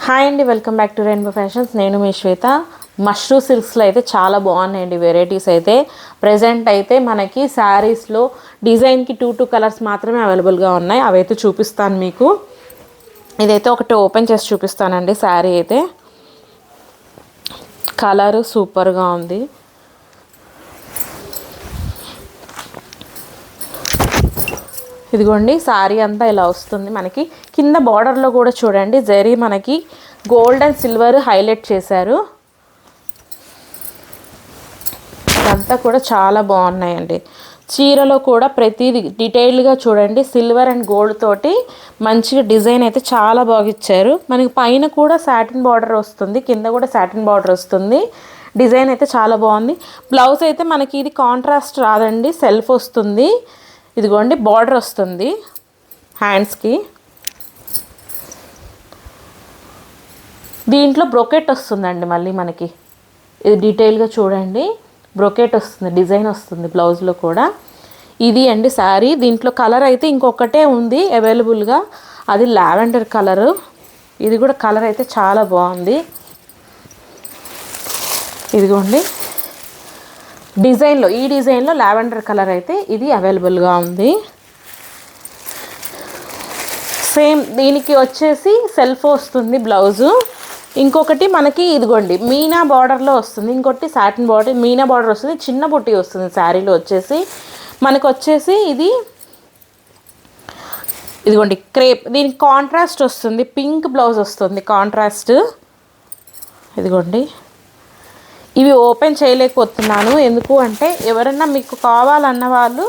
Hi అండి, welcome back to rainbow fashions. నేను మీ శ్వేత. మష్రూ సిల్క్స్లో అయితే చాలా బాగున్నాయండి వెరైటీస్ అయితే. ప్రజెంట్ అయితే మనకి శారీస్లో డిజైన్కి టూ కలర్స్ మాత్రమే అవైలబుల్గా ఉన్నాయి. అవైతే చూపిస్తాను మీకు. ఇదైతే ఒకటి ఓపెన్ చేసి చూపిస్తానండి. శారీ అయితే కలరు సూపర్గా ఉంది. ఇదిగోండి, శారీ అంతా ఇలా వస్తుంది. మనకి కింద బార్డర్లో కూడా చూడండి జరీ మనకి గోల్డ్ అండ్ సిల్వర్ హైలైట్ చేశారు. ఇదంతా కూడా చాలా బాగున్నాయండి. చీరలో కూడా ప్రతిదీ డీటెయిల్డ్గా చూడండి. సిల్వర్ అండ్ గోల్డ్ తోటి మంచిగా డిజైన్ అయితే చాలా బాగా ఇచ్చారు. మనకి పైన కూడా సాటిన్ బార్డర్ వస్తుంది, కింద కూడా సాటిన్ బార్డర్ వస్తుంది. డిజైన్ అయితే చాలా బాగుంది. బ్లౌజ్ అయితే మనకి ఇది కాంట్రాస్ట్ రాదండి, సెల్ఫ్ వస్తుంది. ఇదిగోండి బార్డర్ వస్తుంది హ్యాండ్స్కి. దీంట్లో బ్రొకెట్ వస్తుందండి. మళ్ళీ మనకి ఇది డీటెయిల్గా చూడండి, బ్రొకెట్ వస్తుంది, డిజైన్ వస్తుంది బ్లౌజ్లో కూడా. ఇది అండి శారీ. దీంట్లో కలర్ అయితే ఇంకొకటే ఉంది అవైలబుల్గా, అది లావెండర్ కలరు. ఇది కూడా కలర్ అయితే చాలా బాగుంది. ఇదిగోండి డిజైన్లో, ఈ డిజైన్లో లావెండర్ కలర్ అయితే ఇది అవైలబుల్గా ఉంది. సేమ్ దీనికి వచ్చేసి సెల్ఫ్ వస్తుంది బ్లౌజు. ఇంకొకటి మనకి ఇదిగోండి మీనా బార్డర్లో వస్తుంది, ఇంకొకటి సాటిన్ బార్డర్ మీనా బార్డర్ వస్తుంది, చిన్న బుట్టి వస్తుంది శారీలో వచ్చేసి. మనకు వచ్చేసి ఇది ఇదిగోండి క్రేప్, దీనికి కాంట్రాస్ట్ వస్తుంది, పింక్ బ్లౌజ్ వస్తుంది కాంట్రాస్ట్. ఇదిగోండి ఇవి ఓపెన్ చేయలేకపోతున్నాను, ఎందుకు అంటే ఎవరైనా మీకు కావాలన్న వాళ్ళు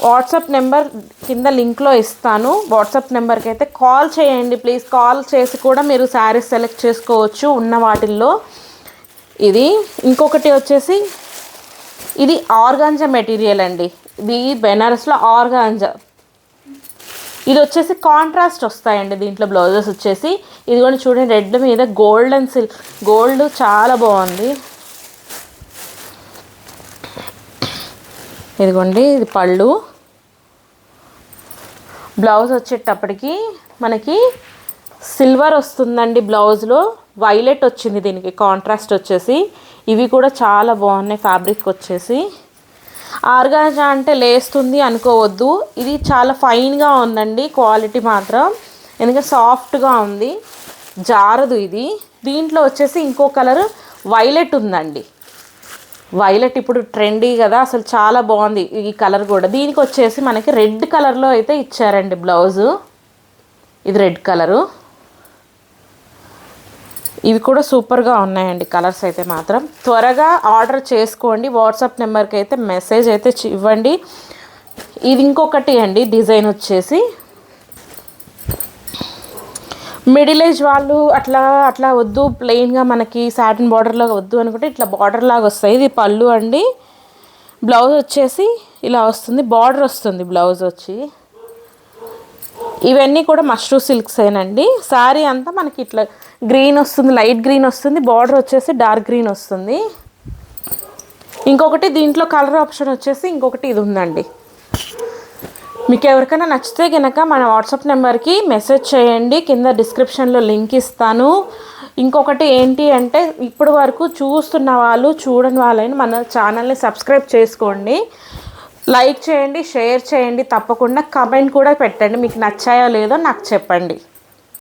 వాట్సాప్ నెంబర్ కింద లింక్లో ఇస్తాను. వాట్సాప్ నెంబర్కి అయితే కాల్ చేయండి ప్లీజ్. కాల్ చేసి కూడా మీరు శారీస్ సెలెక్ట్ చేసుకోవచ్చు ఉన్న వాటిల్లో. ఇది ఇంకొకటి వచ్చేసి ఇది ఆర్గాంజా మెటీరియల్ అండి. ఇది బెనారస్లో ఆర్గాంజా. ఇది వచ్చేసి కాంట్రాస్ట్ వస్తాయండి దీంట్లో బ్లౌజెస్ వచ్చేసి. ఇది కూడా చూడండి రెడ్ మీద గోల్డ్ అండ్ గోల్డ్ చాలా బాగుంది. ఇదిగోండి ఇది పళ్ళు. బ్లౌజ్ వచ్చేటప్పటికి మనకి సిల్వర్ వస్తుందండి బ్లౌజ్లో, వైలెట్ వచ్చింది దీనికి కాంట్రాస్ట్ వచ్చేసి. ఇవి కూడా చాలా బాగున్నాయి ఫ్యాబ్రిక్ వచ్చేసి. ఆర్గాంజా అంటే లేస్తుంది అనుకోవద్దు, ఇది చాలా ఫైన్గా ఉందండి క్వాలిటీ మాత్రం, ఎందుకంటే సాఫ్ట్గా ఉంది, జారదు ఇది. దీంట్లో వచ్చేసి ఇంకో కలర్ వైలెట్ ఉందండి. వైలెట్ ఇప్పుడు ట్రెండీ కదా, అసలు చాలా బాగుంది ఈ కలర్ కూడా. దీనికి వచ్చేసి మనకి రెడ్ కలర్లో అయితే ఇచ్చారండి బ్లౌజు. ఇది రెడ్ కలరు. ఇవి కూడా సూపర్గా ఉన్నాయండి కలర్స్ అయితే మాత్రం. త్వరగా ఆర్డర్ చేసుకోండి. వాట్సాప్ నెంబర్కి అయితే మెసేజ్ అయితే ఇవ్వండి. ఇది ఇంకొకటి అండి డిజైన్ వచ్చేసి మిడిల్ ఏజ్ వాళ్ళు అట్లా వద్దు, ప్లెయిన్గా మనకి సాటిన్ బార్డర్లో వద్దు అనుకుంటే ఇట్లా బార్డర్ లాగా వస్తాయి. ఇది పళ్ళు అండి. బ్లౌజ్ వచ్చేసి ఇలా వస్తుంది, బార్డర్ వస్తుంది బ్లౌజ్ వచ్చి. ఇవన్నీ కూడా మష్రూ సిల్క్స్ ఏనండి. శారీ అంతా మనకి ఇట్లా గ్రీన్ వస్తుంది, లైట్ గ్రీన్ వస్తుంది, బార్డర్ వచ్చేసి డార్క్ గ్రీన్ వస్తుంది. ఇంకొకటి దీంట్లో కలర్ ఆప్షన్ వచ్చేసి ఇంకొకటి ఇది ఉందండి. మీకు ఎవరికైనా నచ్చితే కనుక మన వాట్సాప్ నెంబర్కి మెసేజ్ చేయండి, కింద డిస్క్రిప్షన్లో లింక్ ఇస్తాను. ఇంకొకటి ఏంటి అంటే ఇప్పటి వరకు చూస్తున్న వాళ్ళు, చూడని వాళ్ళని మన ఛానల్ని సబ్స్క్రైబ్ చేసుకోండి, లైక్ చేయండి, షేర్ చేయండి, తప్పకుండా కమెంట్ కూడా పెట్టండి. మీకు నచ్చాయో లేదో నాకు చెప్పండి.